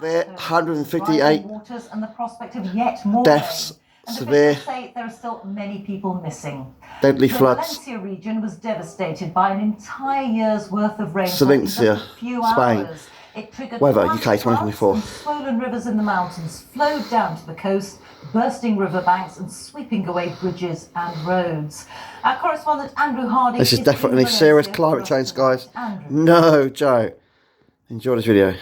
There 158 waters and the prospect of yet more deaths, and severe, say there are still many people missing. deadly The floods. Valencia region was devastated by an entire year's worth of rain. Valencia, Spain. It triggered Weather, UK 2024. Swollen rivers in the mountains flowed down to the coast, bursting riverbanks and sweeping away bridges and roads. Our correspondent Andrew Harding. This is definitely serious climate change, guys. No joke. Enjoy this video.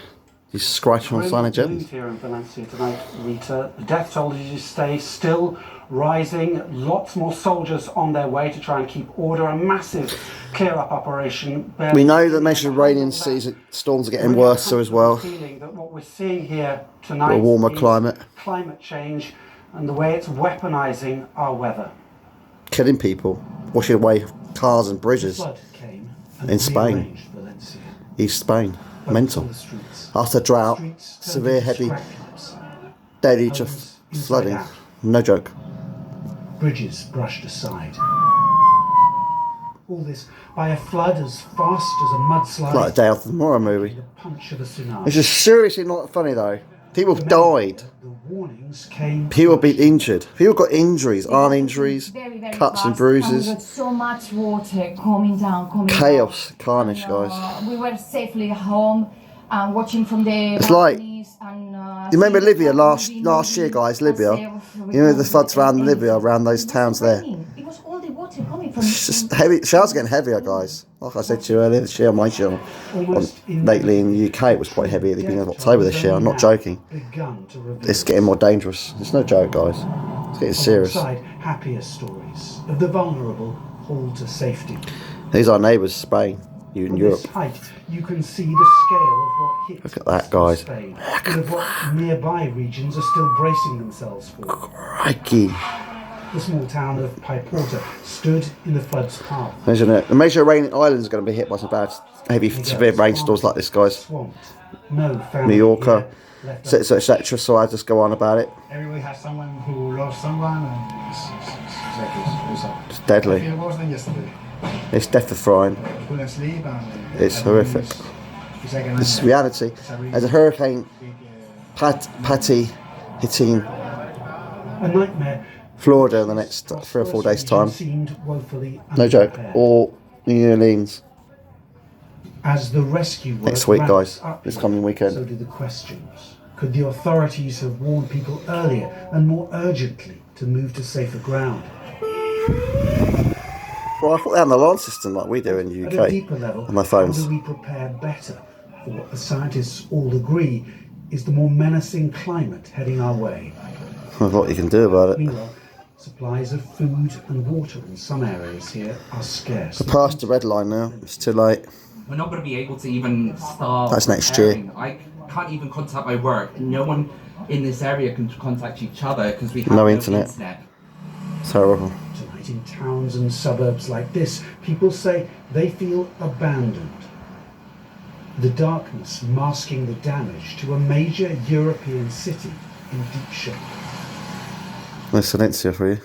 He's scratching on Simon Jones. Here in Valencia tonight, Rita. The death toll, as you say, still rising. Lots more soldiers on their way to try and keep order. A massive clear-up operation. We know that measured rain season storms are getting worse as well. Feeling that what we're seeing here tonight a warmer climate change and the way it's weaponizing our weather. Killing people, washing away cars and bridges Flood came and in Spain, Valencia. East Spain. Mental. After drought, severe heavy deluge of flooding. No joke. Bridges brushed aside. All this by a flood as fast as a mudslide. Like a Day After Tomorrow movie. The punch of a tsunami. This is seriously not funny though. People died. The warnings came. People have been injured. People got injuries, arm injuries, very cuts and bruises. And we got so much water coming down. Chaos, carnage, guys. We were safely home and watching from the It's like, and, you remember Libya last year, guys? Libya. You know the floods around Libya, around those towns there. It was all the water coming from. It's just heavy. Showers are getting heavier, guys. Like I said to you earlier, this year, my show, lately in the UK, it was quite heavy at the beginning of October this year. I'm not joking. It's getting more dangerous. It's no joke, guys. It's getting serious. Happier stories of the vulnerable hauled to safety. These are our neighbours, Spain, in Europe. Height, you can see the scale of what hit. Look at that, guys. Spain, and of what nearby regions are still bracing themselves for. Crikey. The small town of Paiporta stood in the flood's path. Imagine it. The major rain islands are going to be hit by some bad, heavy, severe rainstorms like this, guys. Swamped. No family Mallorca, etc. So I just go on about it. Everybody has someone who lost someone, and It's deadly. I feel worse than yesterday. It's death-defying. Couldn't sleep, and It's horrific. This is reality. As a hurricane, Patty hitting A nightmare. Florida in the next 3 or 4 days' time. Seemed woefully No joke. unprepared. Or New Orleans As the rescue work next week, ramped guys. up, This coming So weekend. did the questions. Could the authorities have warned people earlier and more urgently to move to safer ground? Well, I thought they had an alarm system like we do in the At a UK deeper level, on my phones. how do we prepare better for what the scientists all agree is the more menacing climate heading our way? There's a lot you can do about it. Meanwhile, supplies of food and water in some areas here are scarce. We're past the red line now. It's too late. We're not going to be able to even start. That's next year. preparing. I can't even contact my work. No one in this area can contact each other because we have No no internet. It's horrible. Tonight in towns and suburbs like this, people say they feel abandoned. The darkness masking the damage to a major European city in deep shock. There's Valencia for you.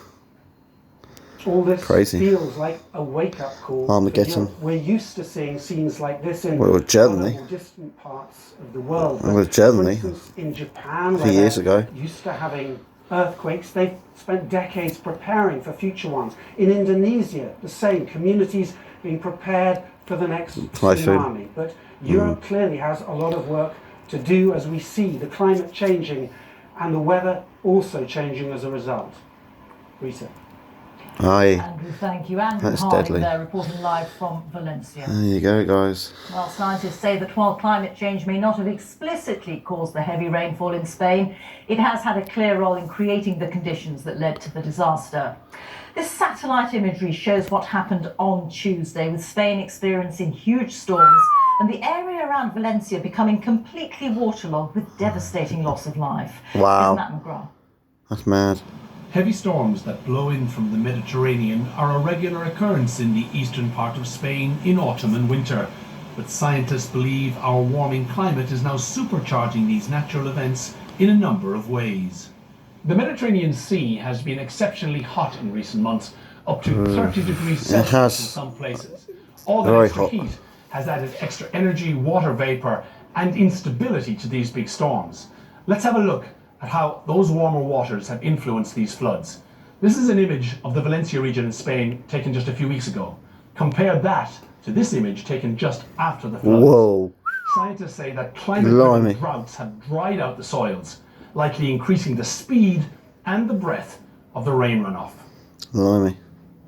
All this Crazy. feels like a wake-up call. Armageddon. for Europe. We're used to seeing scenes like this in Well, Germany. more distant parts of the world. Well, But Germany, for instance, in Japan, a few years ago. used to having earthquakes. They've spent decades preparing for future ones. In Indonesia, the same. Communities being prepared for the next Typhoon. tsunami. But Europe clearly has a lot of work to do as we see the climate changing and the weather also changing as a result. Rita. Aye. Andrew, thank you. Andrew That's Harding deadly. there reporting live from Valencia. There you go, guys. Well, scientists say that while climate change may not have explicitly caused the heavy rainfall in Spain, it has had a clear role in creating the conditions that led to the disaster. This satellite imagery shows what happened on Tuesday, with Spain experiencing huge storms and the area around Valencia becoming completely waterlogged with devastating loss of life. Wow. Isn't that McGrath? That's mad. Heavy storms that blow in from the Mediterranean are a regular occurrence in the eastern part of Spain in autumn and winter, but scientists believe our warming climate is now supercharging these natural events in a number of ways. The Mediterranean Sea has been exceptionally hot in recent months, up to 30 degrees Celsius has. in some places. All that Very extra hot. heat has added extra energy, water vapour, and instability to these big storms. Let's have a look at how those warmer waters have influenced these floods. This is an image of the Valencia region in Spain taken just a few weeks ago. Compare that to this image taken just after the floods. Whoa. Scientists say that climate-driven droughts have dried out the soils, likely increasing the speed and the breadth of the rain runoff. Blimey.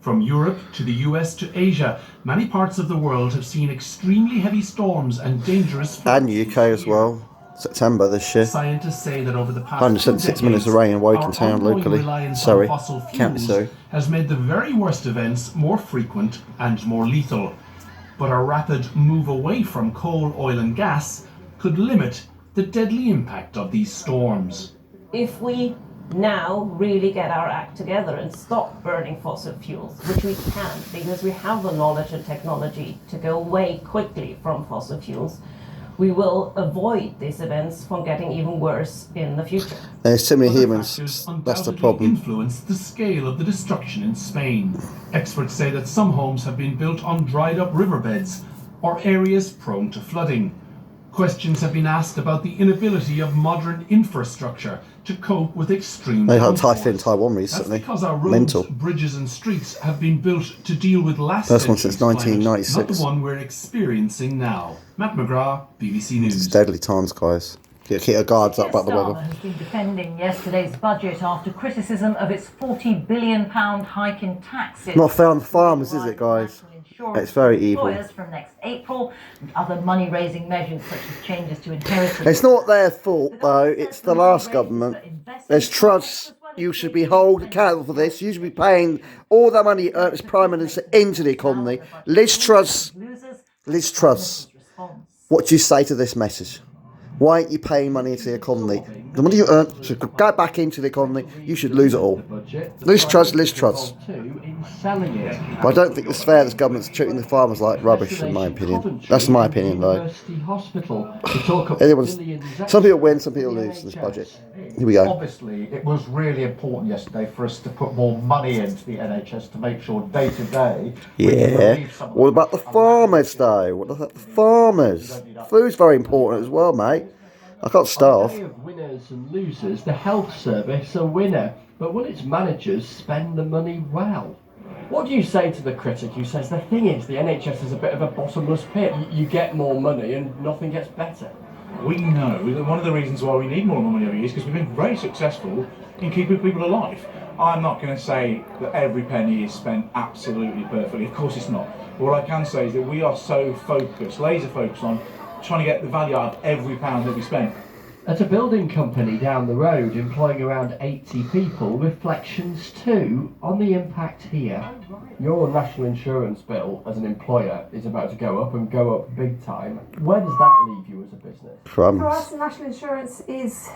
From Europe to the US to Asia, many parts of the world have seen extremely heavy storms and dangerous floods. And UK as well. September this year. Scientists say that over the past 176 minutes of rain in Woking Town locally. Sorry, County Surrey. has made the very worst events more frequent and more lethal. But a rapid move away from coal, oil and gas could limit the deadly impact of these storms. If we now really get our act together and stop burning fossil fuels, which we can because we have the knowledge and technology to go away quickly from fossil fuels, we will avoid these events from getting even worse in the future. There's too many Other humans. factors That's the undoubtedly problem. influence the scale of the destruction in Spain. Experts say that some homes have been built on dried up riverbeds or areas prone to flooding. Questions have been asked about the inability of modern infrastructure to cope with extreme They had a downpours. typhoon in Taiwan That's recently. because our roads, Mental. bridges and streets have been built to deal with last First one century's since climate, 1996. not the one we're experiencing now. Matt McGrath, BBC News. It's deadly times, guys. Keep our guards up about the Keir weather. Starmer has been defending yesterday's budget after criticism of its £40 billion hike in taxes. Not fair on the farmers, is it, guys? It's very evil. Employers from next April, and other money-raising measures such as changes to inheritance. It's not their fault, though. It's the last government. There's trusts. You should be held accountable for this. You should be paying all that money you earn as Prime Minister into the economy. Liz Truss. Liz Truss. What do you say to this message? Why aren't you paying money into the economy? The money you earn should go back into the economy. You should lose it all. Liz Truss, Liz Truss. But I don't think it's fair this government's treating the farmers like rubbish, in my opinion. That's my opinion, though. Some people win, some people lose in this budget. Here we go. Obviously, it was really important yesterday for us to put more money into the NHS to make sure day to day. Yeah. What about the farmers, though? What about the farmers? Food's very important as well, mate. I can't starve. On a day of winners and losers, the health service a winner, but will its managers spend the money well? What do you say to the critic who says the thing is the NHS is a bit of a bottomless pit? You get more money and nothing gets better. We know that one of the reasons why we need more money every year is because we've been very successful in keeping people alive. I'm not going to say that every penny is spent absolutely perfectly. Of course it's not. But what I can say is that we are so focused, laser focused on trying to get the value out of every pound that we spend. At a building company down the road employing around 80 people, reflections too on the impact here. Your national insurance bill as an employer is about to go up and go up big time. Where does that leave you as a business? For us, national insurance is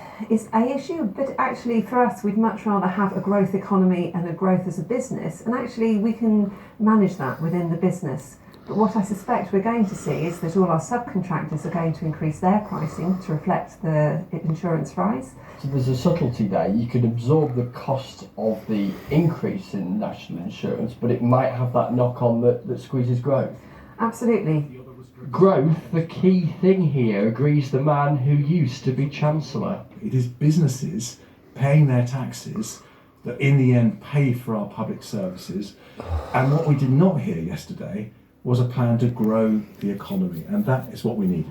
a issue, but actually for us we'd much rather have a growth economy and a growth as a business, and actually we can manage that within the business. But what I suspect we're going to see is that all our subcontractors are going to increase their pricing to reflect the insurance rise. So there's a subtlety there. You can absorb the cost of the increase in national insurance, but it might have that knock-on that squeezes growth. Absolutely. Growth, the key thing here, agrees the man who used to be Chancellor. It is businesses paying their taxes that in the end pay for our public services. And what we did not hear yesterday was a plan to grow the economy, and that is what we need.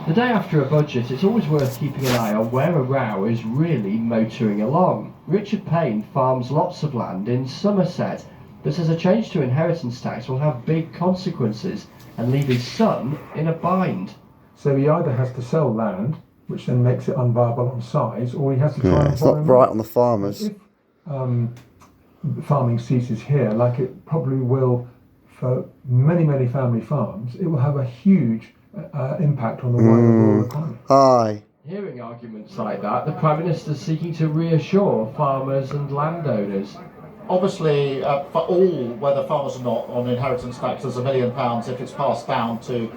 The day after a budget, it's always worth keeping an eye on where a row is really motoring along. Richard Payne farms lots of land in Somerset, but says a change to inheritance tax will have big consequences and leave his son in a bind. So he either has to sell land, which then makes it unviable on size, or he has to try and It's not right on the farmers. If farming ceases here, like it probably will for many, many family farms, it will have a huge impact on the wider rural economy. Aye. Hearing arguments like that, the Prime Minister's seeking to reassure farmers and landowners. Obviously, for all, whether farmers or not, on inheritance tax, there's £1 million if it's passed down to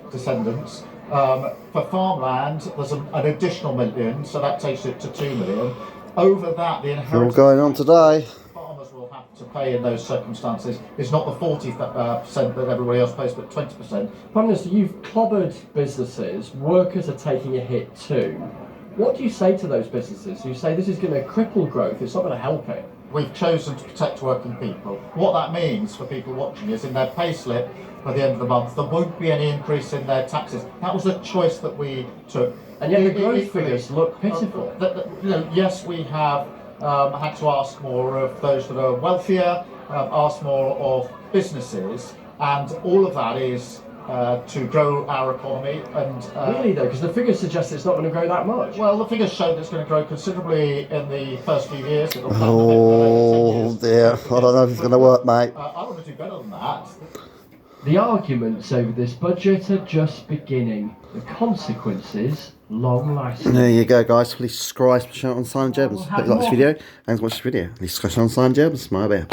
descendants. For farmland, there's an additional £1 million, so that takes it to £2 million. Over that, the It's all inheritance going on today. farmers will have to pay in those circumstances is not the 40% that everybody else pays, but 20%. Prime Minister, you've clobbered businesses, workers are taking a hit too. What do you say to those businesses? You say this is going to cripple growth, it's not going to help it. We've chosen to protect working people. What that means for people watching is in their pay slip by the end of the month, there won't be any increase in their taxes. That was a choice that we took. And yet the growth figures look pitiful. Yes, we have had to ask more of those that are wealthier, ask more of businesses, and all of that is to grow our economy. And really though, because the figures suggest it's not going to grow that much. Well, the figures show that it's going to grow considerably in the first few years. Oh dear, I don't know if it's going to work, mate. I want to do better than that. The arguments over this budget are just beginning. The consequences long lasting. There you go, guys. Please subscribe, share on Simon Jebs. Hope you like this video and watch this video. Please subscribe on Simon Jebs. My bear.